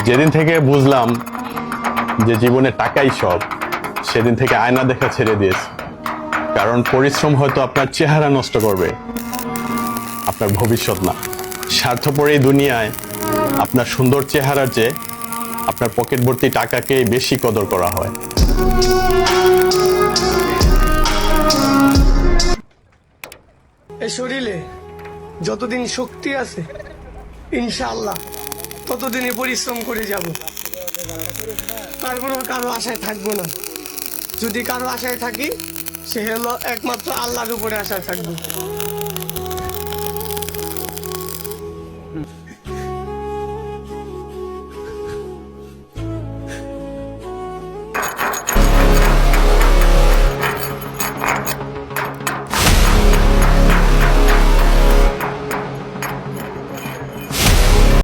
যেদিন থেকে বুঝলাম যে জীবনে টাকাই সব, সেদিন থেকে আয়না দেখা ছেড়ে দিয়েছি। কারণ পরিশ্রম হয়তো আপনার চেহারা নষ্ট করবে, আপনার ভবিষ্যৎ না। স্বার্থপর এই দুনিয়ায় আপনার সুন্দর চেহারার চেয়ে আপনার পকেট ভর্তি টাকাকেই বেশি কদর করা হয়। এই শরীরে যতদিন শক্তি আছে ইনশাআল্লাহ ততদিনই পরিশ্রম করে যাব। তারপরেও কারো আশায় থাকবো না। যদি কারো আশায় থাকি সে হলো একমাত্র আল্লাহর উপরে আশায় থাকবো।